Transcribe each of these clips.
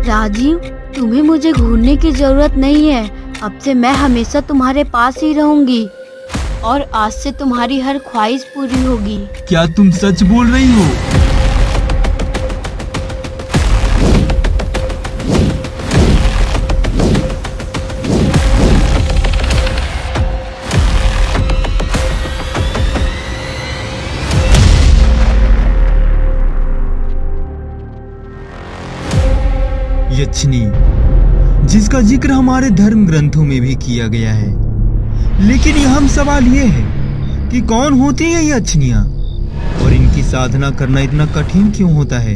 राजीव, तुम्हें मुझे घूरने की जरूरत नहीं है। अब से मैं हमेशा तुम्हारे पास ही रहूंगी और आज से तुम्हारी हर ख्वाहिश पूरी होगी। क्या तुम सच बोल रही हो? यक्षिणी, जिसका जिक्र हमारे धर्म ग्रंथों में भी किया गया है, लेकिन यहाँ सवाल ये है कि कौन होती है ये यक्षिणियाँ और इनकी साधना करना इतना कठिन क्यों होता है?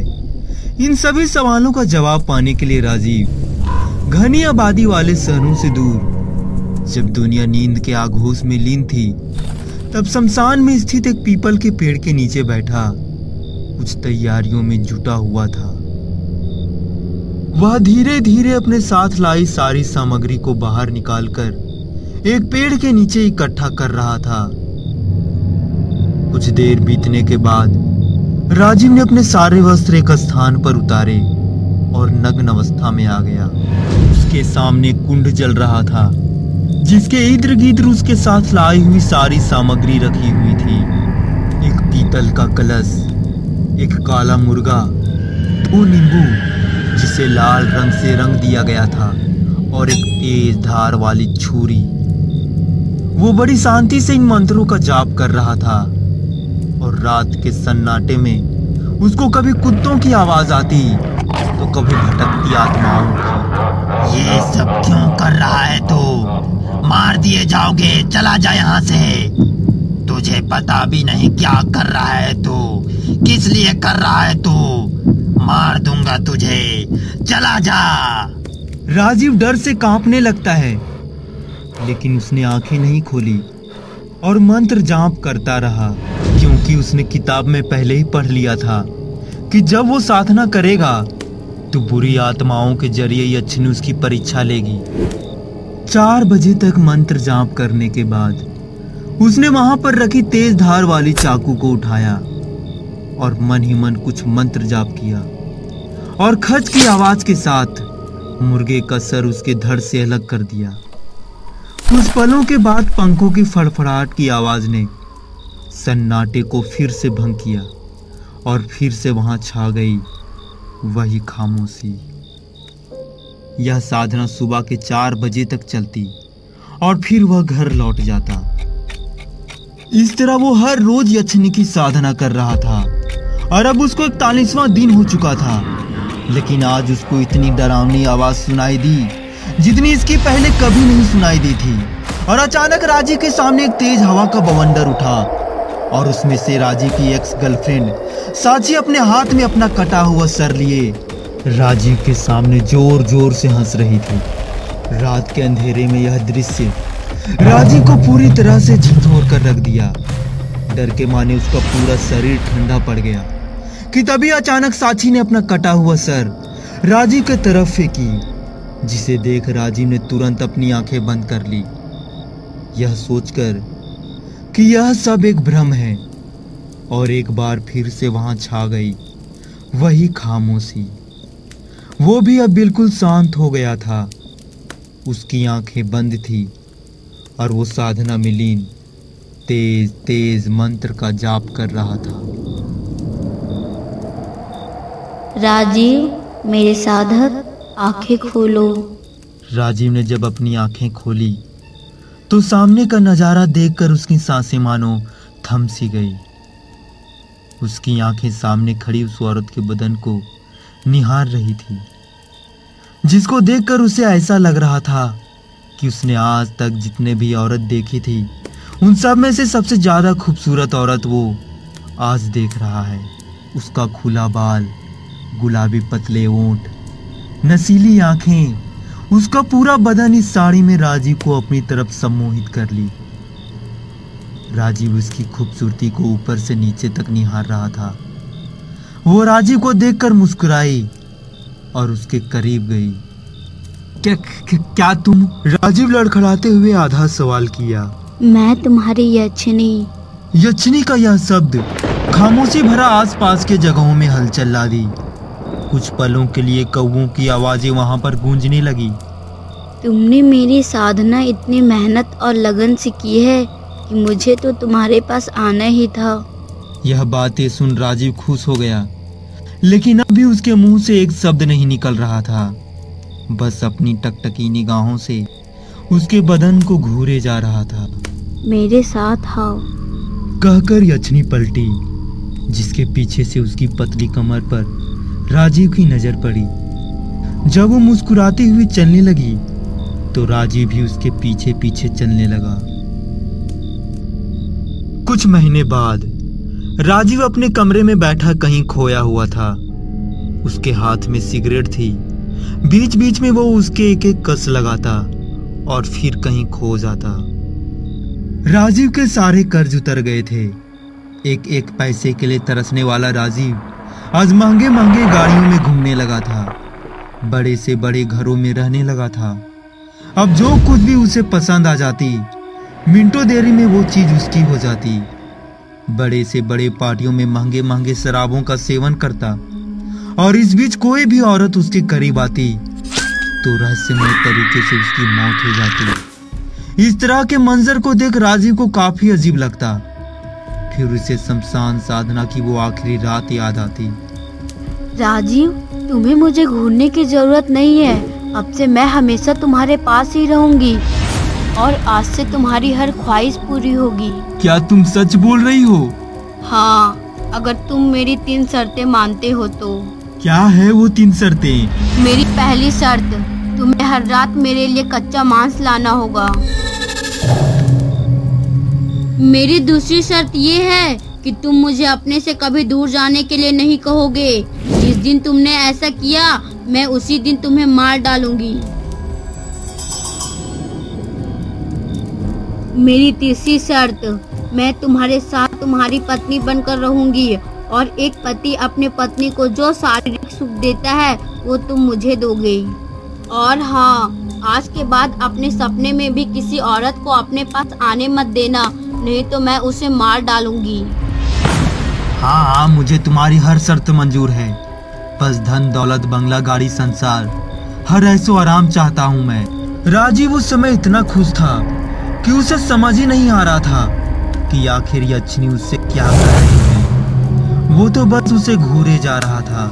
इन सभी सवालों का जवाब पाने के लिए राजीव घनी आबादी वाले शहरों से दूर, जब दुनिया नींद के आगोश में लीन थी, तब शमशान में स्थित एक पीपल के पेड़ के नीचे बैठा कुछ तैयारियों में जुटा हुआ था। वह धीरे धीरे अपने साथ लाई सारी सामग्री को बाहर निकालकर एक पेड़ के नीचे इकट्ठा कर रहा था। कुछ देर बीतने के बाद राजीव ने अपने सारे वस्त्र एक स्थान पर उतारे और नग्न अवस्था में आ गया। उसके सामने कुंड जल रहा था, जिसके इर्द गिर्द उसके साथ लाई हुई सारी सामग्री रखी हुई थी। एक पीतल का कलश, एक काला मुर्गा, 2 नींबू जिसे लाल रंग से रंग दिया गया था और एक तेज धार वाली छुरी। वो बड़ी शांति से इन मंत्रों का जाप कर रहा था और रात के सन्नाटे में उसको कभी कुत्तों की आवाज आती तो कभी भटकती आत्माओं की। ये सब क्यों कर रहा है तू? मार दिए जाओगे, चला जा यहाँ से। तुझे पता भी नहीं क्या कर रहा है तू, किस लिए कर रहा है तू। मार दूंगा तुझे, चला जा। राजीव डर से कांपने लगता है, लेकिन उसने आंखें नहीं खोली और मंत्र जाप करता रहा, क्योंकि उसने किताब में पहले ही पढ़ लिया था कि जब वो साधना करेगा तो बुरी आत्माओं के जरिए यक्षिणी उसकी परीक्षा लेगी। 4 बजे तक मंत्र जाप करने के बाद उसने वहां पर रखी तेज धार वाली चाकू को उठाया और मन ही मन कुछ मंत्र जाप किया और खच की आवाज के साथ मुर्गे का सर उसके धड़ से अलग कर दिया। कुछ पलों के बाद पंखों की फड़फड़ाहट की आवाज ने सन्नाटे को फिर से भंग किया और फिर से वहां छा गई वही खामोशी। यह साधना सुबह के 4 बजे तक चलती और फिर वह घर लौट जाता। इस तरह वो हर रोज यक्षिणी की साधना कर रहा था और अब उसको 41वां दिन हो चुका था। लेकिन आज उसको इतनी डरावनी आवाज सुनाई दी जितनी इसकी पहले कभी नहीं सुनाई दी थी। और अचानक राजीव के सामने एक तेज हवा का बवंडर उठा और उसमें से राजीव की एक्स गर्लफ्रेंड साची अपने हाथ में अपना कटा हुआ सर लिए राजीव के सामने जोर जोर से हंस रही थी। रात के अंधेरे में यह दृश्य राजीव को पूरी तरह से झकझोर कर रख दिया। डर के माने उसका पूरा शरीर ठंडा पड़ गया कि तभी अचानक साची ने अपना कटा हुआ सर राजीव की तरफ फेंकी, जिसे देख राजीव ने तुरंत अपनी आंखें बंद कर ली, यह सोचकर कि यह सब एक भ्रम है। और एक बार फिर से वहां छा गई वही खामोशी। वो भी अब बिल्कुल शांत हो गया था। उसकी आंखें बंद थी और वो साधना में लीन तेज तेज मंत्र का जाप कर रहा था। राजीव, मेरे साधक, आंखें खोलो। राजीव ने जब अपनी आंखें खोली तो सामने का नजारा देखकर उसकी सांसें मानो थम सी गई। उसकी आंखें सामने खड़ी उस औरत के बदन को निहार रही थी, जिसको देखकर उसे ऐसा लग रहा था कि उसने आज तक जितने भी औरत देखी थी उन सब में से सबसे ज्यादा खूबसूरत औरत वो आज देख रहा है। उसका खुला बाल, गुलाबी पतले ओंठ, नसीली आंखें, उसका पूरा बदन इस साड़ी में राजीव को अपनी तरफ सम्मोहित कर ली। राजीव उसकी खूबसूरती को ऊपर से नीचे तक निहार रहा था। वो राजीव को देखकर मुस्कुराई और उसके करीब गई। क्या तुम? राजीव लड़खड़ाते हुए आधा सवाल किया। मैं तुम्हारी यक्षिणी। यक्षिणी का यह शब्द खामोशी भरा आसपास के जगहों में हलचल ला दी। कुछ पलों के लिए कौवों की आवाजें वहां पर गूंजने लगी। तुमने मेरी साधना इतनी मेहनत और लगन से की है कि मुझे तो तुम्हारे पास आना ही था। यह बातें सुन राजीव खुश हो गया, लेकिन अभी उसके मुंह से एक शब्द नहीं निकल रहा था। बस अपनी टकटकी निगाहों से उसके बदन को घूरे जा रहा था। मेरे साथ आओ, कहकर यक्षनी पलटी, जिसके पीछे से उसकी पतली कमर पर राजीव की नजर पड़ी। जब वो मुस्कुराती हुई चलने लगी तो राजीव भी उसके पीछे पीछे चलने लगा। कुछ महीने बाद राजीव अपने कमरे में बैठा कहीं खोया हुआ था। उसके हाथ में सिगरेट थी। बीच बीच में वो उसके एक एक कस लगाता और फिर कहीं खो जाता। राजीव के सारे कर्ज उतर गए थे। एक एक पैसे के लिए तरसने वाला राजीव आज महंगे महंगे गाड़ियों में घूमने लगा था, बड़े से बड़े घरों में रहने लगा था। अब जो कुछ भी उसे पसंद आ जाती, मिनटों देरी में वो चीज उसकी हो जाती। बड़े से बड़े पार्टियों में महंगे महंगे शराबों का सेवन करता, और इस बीच कोई भी औरत उसके करीब आती तो रहस्यमय तरीके से उसकी मौत हो जाती। इस तरह के मंजर को देख राजीव को काफी अजीब लगता। फिर उसे शमशान साधना की वो आखिरी रात याद आती। राजीव, तुम्हें मुझे घूरने की जरूरत नहीं है। अब से मैं हमेशा तुम्हारे पास ही रहूंगी और आज से तुम्हारी हर ख्वाहिश पूरी होगी। क्या तुम सच बोल रही हो? हाँ, अगर तुम मेरी 3 शर्तें मानते हो तो। क्या है वो 3 शर्तें? मेरी पहली शर्त, तुम्हें हर रात मेरे लिए कच्चा मांस लाना होगा। मेरी दूसरी शर्त ये है कि तुम मुझे अपने से कभी दूर जाने के लिए नहीं कहोगे। जिस दिन तुमने ऐसा किया, मैं उसी दिन तुम्हें मार डालूंगी। मेरी तीसरी शर्त, मैं तुम्हारे साथ तुम्हारी पत्नी बनकर रहूंगी और एक पति अपने पत्नी को जो शारीरिक सुख देता है वो तुम मुझे दोगे। और हाँ, आज के बाद अपने सपने में भी किसी औरत को अपने पास आने मत देना, नहीं तो मैं उसे मार डालूंगी। हाँ हाँ, मुझे तुम्हारी हर शर्त मंजूर है। बस धन दौलत बंगला गाड़ी संसार, हर ऐसो आराम चाहता हूँ मैं। राजीव उस समय इतना खुश था कि उसे समझ ही नहीं आ रहा था कि आखिर यक्षनी उससे क्या कर रही है। वो तो बस उसे घूरे जा रहा था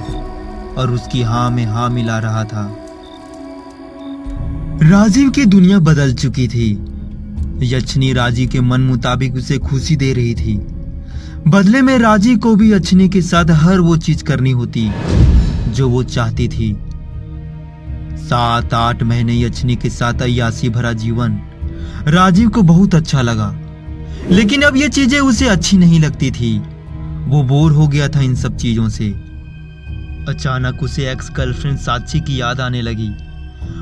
और उसकी हाँ में हाँ मिला रहा था। राजीव की दुनिया बदल चुकी थी। यक्षनी राजीव के मन मुताबिक उसे खुशी दे रही थी। बदले में राजीव को भी यक्षनी के साथ हर वो चीज करनी होती जो वो चाहती थी। 7-8 महीने यक्षनी के साथ अय्यासी भरा जीवन राजीव को बहुत अच्छा लगा, लेकिन अब ये चीजें उसे अच्छी नहीं लगती थी। वो बोर हो गया था इन सब चीजों से। अचानक उसे एक्स गर्लफ्रेंड साक्षी की याद आने लगी।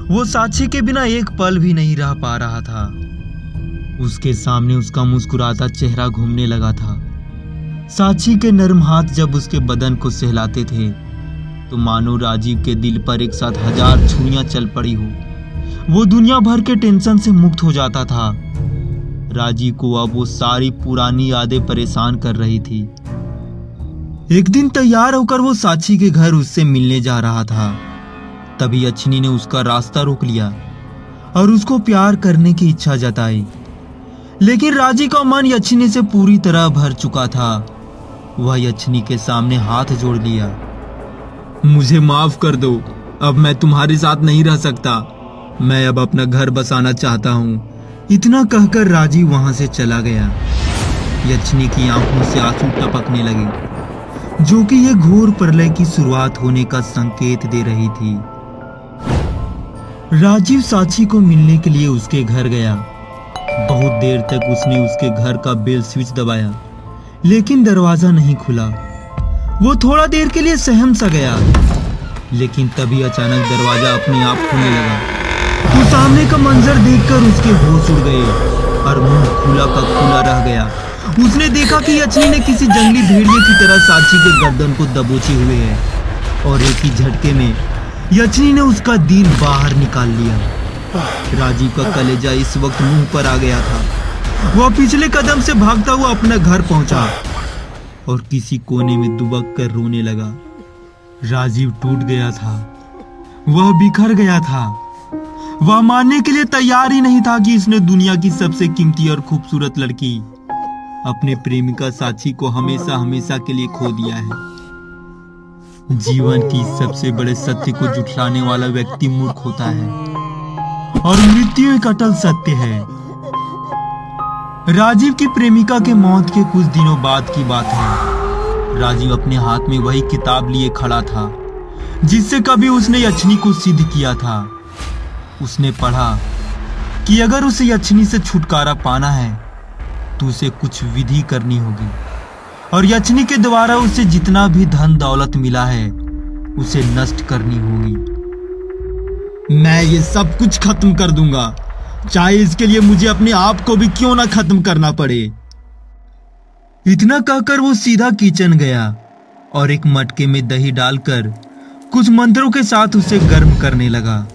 वो साक्षी के बिना एक पल भी नहीं रह पा रहा था। उसके सामने उसका मुस्कुराता चेहरा घूमने लगा था। साक्षी के नर्म हाथ जब उसके बदन को सहलाते थे तो मानो राजीव के दिल पर एक साथ 1000 छुरियां चल पड़ी हो। वो दुनिया भर के टेंशन से मुक्त हो जाता था। राजीव को अब वो सारी पुरानी यादें परेशान कर रही थी। एक दिन तैयार होकर वो साक्षी के घर उससे मिलने जा रहा था, तभी यक्षनी ने उसका रास्ता रोक लिया और उसको प्यार करने की इच्छा जताई। लेकिन राजीव का मन यक्षनी से पूरी तरह भर चुका था। वह यक्षनी के सामने हाथ जोड़ लिया। मुझे माफ कर दो, अब मैं तुम्हारे साथ नहीं रह सकता। मैं अब अपना घर बसाना चाहता हूँ। इतना कहकर राजीव वहां से चला गया। यक्षनी की आंखों से आंसू टपकने लगे, जो कि यह घोर प्रलय की शुरुआत होने का संकेत दे रही थी। राजीव साक्षी को मिलने के लिए उसके घर गया। बहुत देर तक उसने उसके घर का बेल स्विच दबाया, लेकिन दरवाजा नहीं खुला। वो थोड़ा देर के लिए सहम सा गया, लेकिन तभी अचानक दरवाजा अपने आप खुलने लगा। तो सामने का मंजर देखकर उसके होश उड़ गए और मुंह खुला का खुला रह गया। उसने देखा कि यक्षनी ने किसी जंगली भेड़िए की तरह साक्षी के गर्दन को दबोचे हुए है और एक ही झटके में यक्षनी ने उसका दिल बाहर निकाल लिया। राजीव का कलेजा इस वक्त मुंह पर आ गया था। वह पिछले कदम से भागता हुआ अपने घर पहुंचा और किसी कोने में दुबक कर रोने लगा। राजीव टूट गया था, वह बिखर गया था। वह मानने के लिए तैयार ही नहीं था कि इसने दुनिया की सबसे कीमती और खूबसूरत लड़की, अपने प्रेमिका साक्षी को हमेशा हमेशा के लिए खो दिया है। जीवन की सबसे बड़े सत्य को झुठलाने वाला व्यक्ति मूर्ख होता है और मृत्यु एक अटल सत्य है। राजीव की प्रेमिका के मौत के कुछ दिनों बाद की बात है। राजीव अपने हाथ में वही किताब लिए खड़ा था जिससे कभी उसने यक्षिणी को सिद्ध किया था। उसने पढ़ा कि अगर उसे यक्षिणी से छुटकारा पाना है तो उसे कुछ विधि करनी होगी और यक्षिणी के द्वारा उसे जितना भी धन दौलत मिला है उसे नष्ट करनी होगी। मैं ये सब कुछ खत्म कर दूंगा, चाहे इसके लिए मुझे अपने आप को भी क्यों ना खत्म करना पड़े। इतना कहकर वो सीधा किचन गया और एक मटके में दही डालकर कुछ मंत्रों के साथ उसे गर्म करने लगा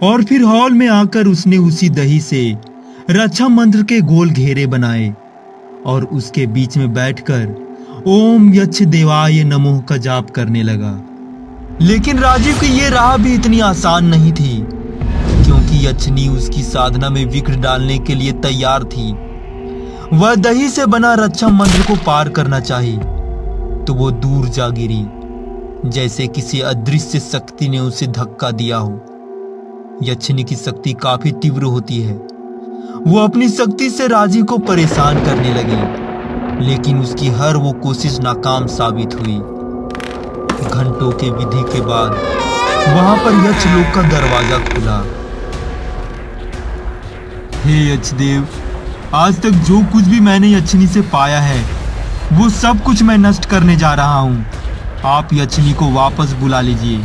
और फिर हॉल में आकर उसने उसी दही से रक्षा मंत्र के गोल घेरे बनाए और उसके बीच में बैठकर ओम यक्ष देवाय नमः का जाप करने लगा। लेकिन राजीव की ये राह भी इतनी आसान नहीं थी, क्योंकि यक्षिणी उसकी साधना में विघ्न डालने के लिए तैयार थी। वह दही से बना रक्षा मंत्र को पार करना चाही तो वो दूर जा गिरी, जैसे किसी अदृश्य शक्ति ने उसे धक्का दिया हो। यक्षिणी की शक्ति काफी तीव्र होती है। वो अपनी शक्ति से राजीव को परेशान करने लगी, लेकिन उसकी हर वो कोशिश नाकाम साबित हुई। घंटों के विधि के बाद वहां पर यक्ष लोक का दरवाजा खुला। हे यक्षदेव, आज तक जो कुछ भी मैंने यक्षिणी से पाया है वो सब कुछ मैं नष्ट करने जा रहा हूँ। आप यक्षिणी को वापस बुला लीजिए।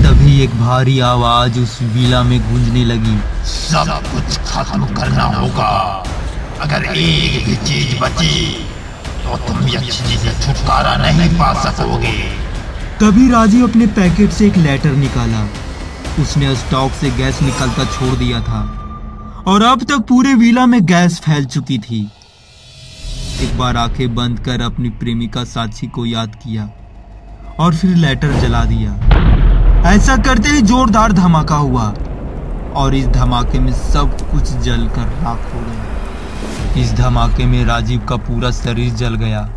तभी एक भारी आवाज उस वीला में गूंजने लगी। सब कुछ खत्म करना होगा। अगर एक भी चीज बची तो तुम यक्षिणी से छुटकारा नहीं पा सकोगे। तभी राजीव अपने पैकेट से एक लेटर निकाला। उसने स्टॉक से गैस निकलता छोड़ दिया था और अब तक पूरे वीला में गैस फैल चुकी थी। एक बार आंखें बंद कर अपनी प्रेमिका साक्षी को याद किया और फिर लेटर जला दिया। ऐसा करते ही जोरदार धमाका हुआ और इस धमाके में सब कुछ जलकर राख हो गया। इस धमाके में राजीव का पूरा शरीर जल गया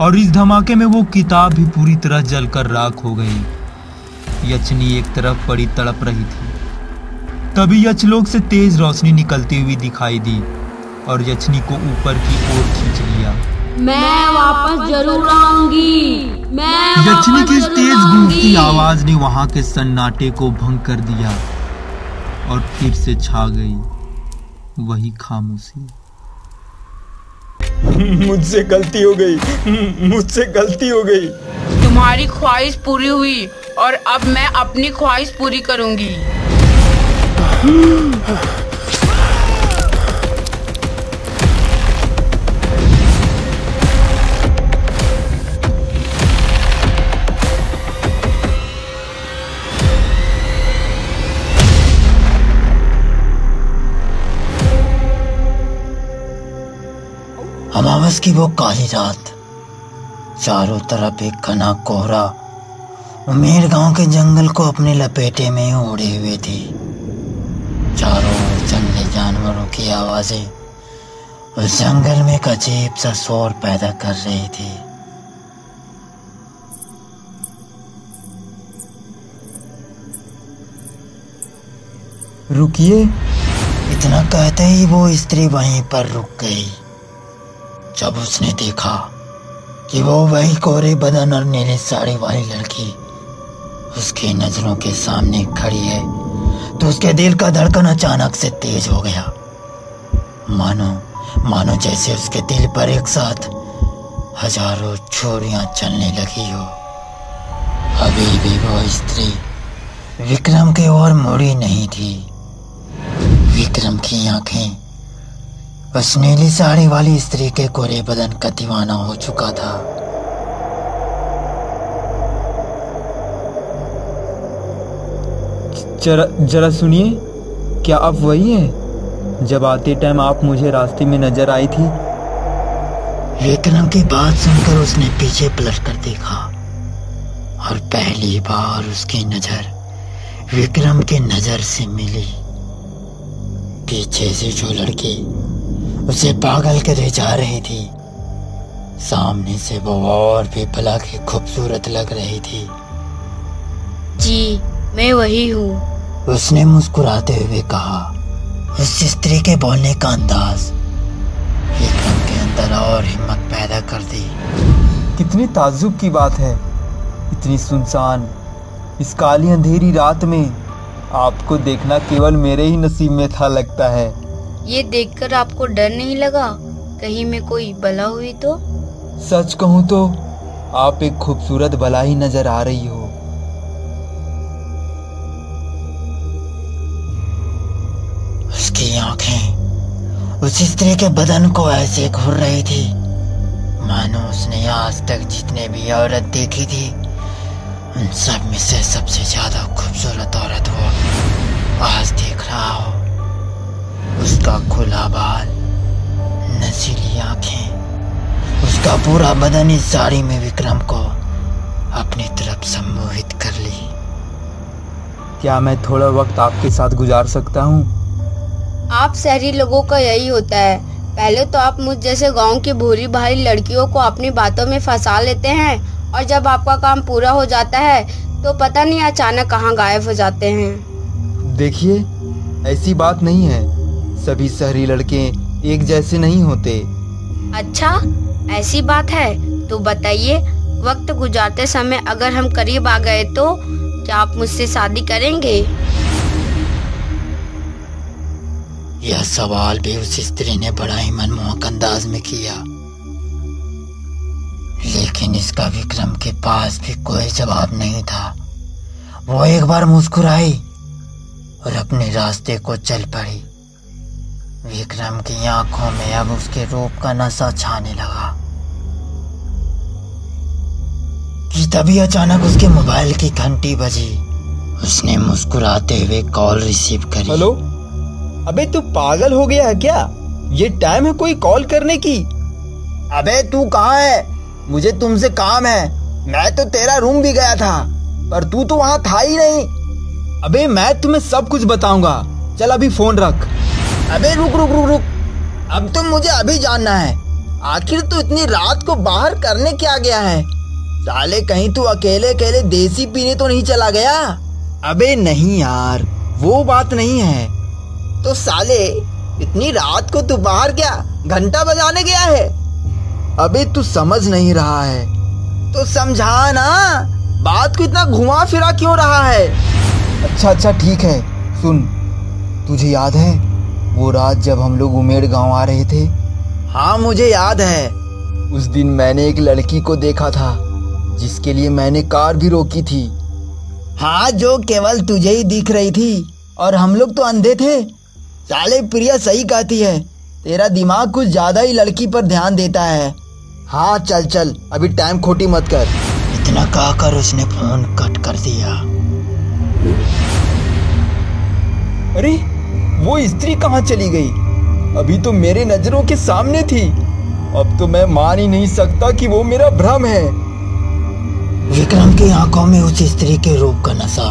और इस धमाके में वो किताब भी पूरी तरह जलकर राख हो गई। यक्षिणी एक तरफ पड़ी तड़प रही थी। तभी यक्षलोक से तेज रोशनी निकलती हुई दिखाई दी और यक्षिणी को ऊपर की ओर खींच लिया। मैं वापस जरूर आऊंगी। यक्षिणी की इस तेज गूंजती आवाज ने वहां के सन्नाटे को भंग कर दिया और फिर से छा गई वही खामोशी। मुझसे गलती हो गई, मुझसे गलती हो गई। तुम्हारी ख्वाहिश पूरी हुई और अब मैं अपनी ख्वाहिश पूरी करूंगी। अमावस की वो काली रात, चारों तरफ एक घना कोहरा उमेर गांव के जंगल को अपने लपेटे में ओढ़े हुए थी। चारों ओर जंगली जानवरों की आवाजें उस जंगल में एक अजीब सा शोर पैदा कर रही थी। रुकिए, इतना कहते ही वो स्त्री वहीं पर रुक गई। जब उसने देखा कि वो वही कोरे बदन और नीली साड़ी वाली लड़की उसकी नजरों के सामने खड़ी है तो उसके दिल का धड़कन अचानक से तेज हो गया। मानो जैसे उसके दिल पर एक साथ हजारों छुरियां चलने लगी हो। अभी भी वो स्त्री विक्रम की ओर मुड़ी नहीं थी। विक्रम की आंखें उस नीली साड़ी वाली स्त्री के कोरे बदन का दीवाना हो चुका था। जरा सुनिए, क्या आप वही हैं जब आते टाइम आप मुझे रास्ते में नजर आई थी? विक्रम की बात सुनकर उसने पीछे पलट कर देखा और पहली बार उसकी नजर विक्रम के नजर से मिली। पीछे से जो लड़की उसे पागल करे जा रही थी, सामने से वो और भी भला के खूबसूरत लग रही थी। जी, मैं वही हूँ, उसने मुस्कुराते हुए कहा। उस स्त्री के बोलने का अंदाज विक्रम के अंदर और हिम्मत पैदा कर दी। कितनी ताज्जुब की बात है, इतनी सुनसान इस काली अंधेरी रात में आपको देखना केवल मेरे ही नसीब में था लगता है। ये देखकर आपको डर नहीं लगा कहीं में कोई बला हुई तो? सच कहूँ तो आप एक खूबसूरत बला ही नजर आ रही हो। उसकी आंखें उस स्त्री के बदन को ऐसे घूर रही थी मानो उसने आज तक जितने भी औरत देखी थी उन सब में से सबसे ज्यादा खूबसूरत औरत वो आज देख रहा हो। उसका खुला बाल, नशीली आंखें, उसका पूरा बदन इस साड़ी में विक्रम को अपनी तरफ सम्मोहित कर ली। क्या मैं थोड़ा वक्त आपके साथ गुजार सकता हूँ? आप शहरी लोगों का यही होता है, पहले तो आप मुझ जैसे गांव की भूरी भारी लड़कियों को अपनी बातों में फंसा लेते हैं और जब आपका काम पूरा हो जाता है तो पता नहीं अचानक कहाँ गायब हो जाते हैं। देखिए, ऐसी बात नहीं है, सभी शहरी लड़के एक जैसे नहीं होते। अच्छा, ऐसी बात है तो बताइए, वक्त गुजारते समय अगर हम करीब आ गए तो क्या आप मुझसे शादी करेंगे? यह सवाल भी उस स्त्री ने बड़ा ही मनमोहक अंदाज में किया, लेकिन इसका विक्रम के पास भी कोई जवाब नहीं था। वो एक बार मुस्कुराई और अपने रास्ते को चल पड़ी। विक्रम की आंखों में अब उसके रूप का नशा छाने लगा कि तभी अचानक उसके मोबाइल की घंटी बजी। उसने मुस्कुराते हुए कॉल रिसीव करी। हेलो, अबे तू पागल हो गया है क्या? ये टाइम है कोई कॉल करने की? अबे तू कहाँ है? मुझे तुमसे काम है। मैं तो तेरा रूम भी गया था पर तू तो वहाँ था ही नहीं। अबे मैं तुम्हें सब कुछ बताऊंगा, चल अभी फोन रख। अबे रुक रुक रुक रुक, अब तो मुझे अभी जानना है, आखिर तू इतनी रात को बाहर करने क्या गया है? साले कहीं तू अकेले अकेले देसी पीने तो नहीं चला गया? अबे नहीं यार, वो बात नहीं है। तो साले इतनी रात को तू बाहर क्या घंटा बजाने गया है? अबे तू समझ नहीं रहा है तो समझा ना, बात को इतना घुमा फिरा क्यों रहा है? अच्छा ठीक है, सुन, तुझे याद है वो रात जब हम लोग उमेड़ गांव आ रहे थे? हाँ मुझे याद है। उस दिन मैंने एक लड़की को देखा था जिसके लिए मैंने कार भी रोकी थी। हाँ, जो केवल तुझे ही दिख रही थी और हम लोग तो अंधे थे। साले प्रिया सही कहती है, तेरा दिमाग कुछ ज्यादा ही लड़की पर ध्यान देता है। हाँ चल चल, अभी टाइम खोटी मत कर। इतना कहकर उसने फोन कट कर दिया। अरे वो स्त्री कहाँ चली गई? अभी तो मेरे नजरों के सामने थी। अब तो मैं मान ही नहीं सकता कि वो मेरा भ्रम है। विक्रम की आंखों में उस स्त्री के रूप का नशा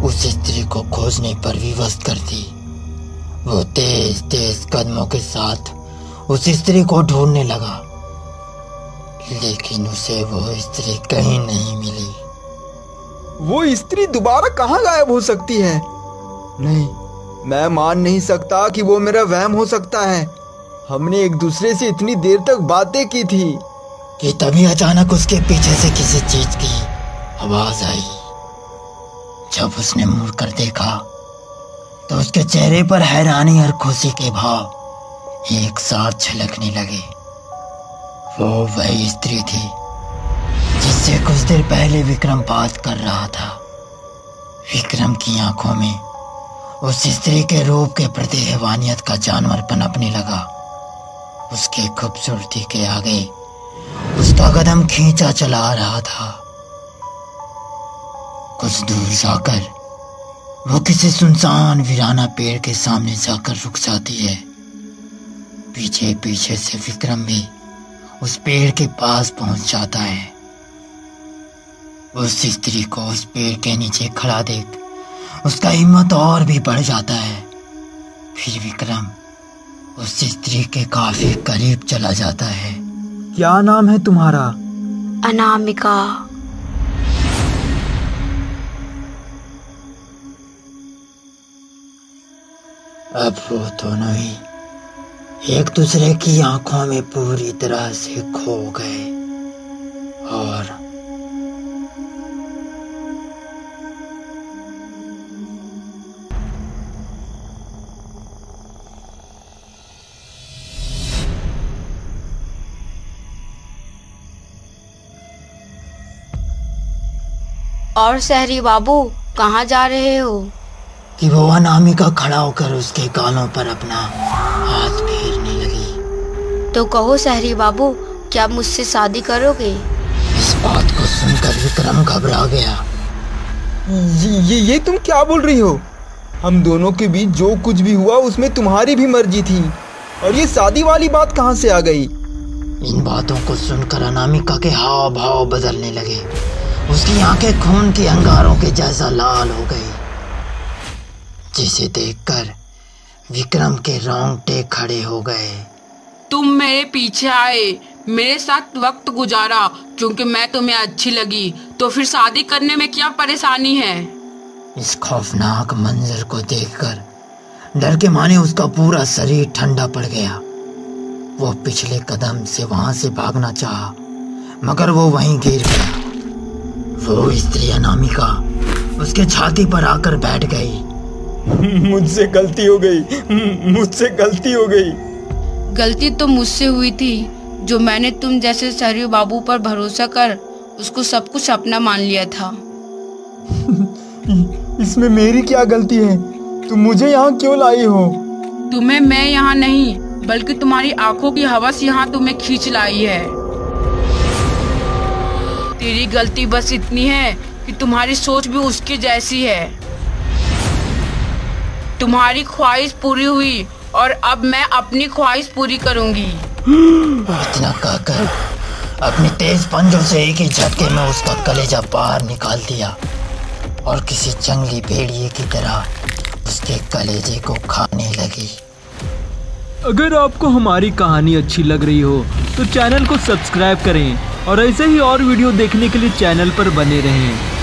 उस स्त्री को खोजने पर विवश कर दी। वो तेज तेज कदमों के साथ उस स्त्री को ढूंढने लगा, लेकिन उसे वो स्त्री कहीं नहीं मिली। वो स्त्री दोबारा कहाँ गायब हो सकती है? नहीं, मैं मान नहीं सकता कि वो मेरा वहम हो सकता है। हमने एक दूसरे से इतनी देर तक बातें की थी कि तभी अचानक उसके पीछे से किसी चीज की आवाज आई। जब उसने मुड़कर देखा तो उसके चेहरे पर हैरानी और खुशी के भाव एक साथ झलकने लगे। वो वही स्त्री थी जिससे कुछ देर पहले विक्रम बात कर रहा था। विक्रम की आंखों में उस स्त्री के रूप के प्रति हैवानियत का जानवर पनपने लगा। उसकी खूबसूरती के आगे उसका कदम खींचा चला आ रहा था। कुछ दूर जाकर वो किसी सुनसान वीराना पेड़ के सामने जाकर रुक जाती है। पीछे पीछे से विक्रम भी उस पेड़ के पास पहुंच जाता है। उस स्त्री को उस पेड़ के नीचे खड़ा देख उसका हिम्मत और भी बढ़ जाता है। फिर विक्रम उस स्त्री के काफी करीब चला जाता है। क्या नाम है तुम्हारा? अनामिका। अब वो दोनों ही एक दूसरे की आंखों में पूरी तरह से खो गए और शहरी बाबू कहाँ जा रहे हो? कि वो अनामिका खड़ा होकर उसके गालों पर अपना हाथ फेरने लगी। तो कहो शहरी बाबू, क्या मुझसे शादी करोगे? इस बात को सुनकर विक्रम घबरा गया। ये तुम क्या बोल रही हो? हम दोनों के बीच जो कुछ भी हुआ उसमें तुम्हारी भी मर्जी थी, और ये शादी वाली बात कहाँ से आ गई? इन बातों को सुनकर अनामिका के हाव भाव बदलने लगे। उसकी आंखें खून के अंगारों के जैसा लाल हो गई, जिसे देखकर विक्रम के रोंगटे खड़े हो गए। तुम मेरे पीछे आए, मेरे साथ वक्त गुजारा क्योंकि मैं तुम्हें अच्छी लगी, तो फिर शादी करने में क्या परेशानी है? इस खौफनाक मंजर को देखकर डर के मारे उसका पूरा शरीर ठंडा पड़ गया। वो पिछले कदम से वहां से भागना चाहा, मगर वो वहीं गिर गया। वो स्त्री अनामिका उसके छाती पर आकर बैठ गई। मुझसे गलती हो गई, मुझसे गलती हो गई। गलती तो मुझसे हुई थी, जो मैंने तुम जैसे शहरी बाबू पर भरोसा कर उसको सब कुछ अपना मान लिया था। इसमें मेरी क्या गलती है? तुम मुझे यहाँ क्यों लाई हो? तुम्हें मैं यहाँ नहीं, बल्कि तुम्हारी आंखों की हवस यहाँ तुम्हें खींच लाई है। तेरी गलती बस इतनी है कि तुम्हारी सोच भी उसकी जैसी है। तुम्हारी ख्वाहिश पूरी हुई और अब मैं अपनी ख्वाहिश पूरी करूंगी। इतना कहकर अपने तेज पंजों से एक ही झटके में उसका कलेजा बाहर निकाल दिया और किसी जंगली भेड़िए की तरह उसके कलेजे को खाने लगी। अगर आपको हमारी कहानी अच्छी लग रही हो तो चैनल को सब्सक्राइब करें और ऐसे ही और वीडियो देखने के लिए चैनल पर बने रहें।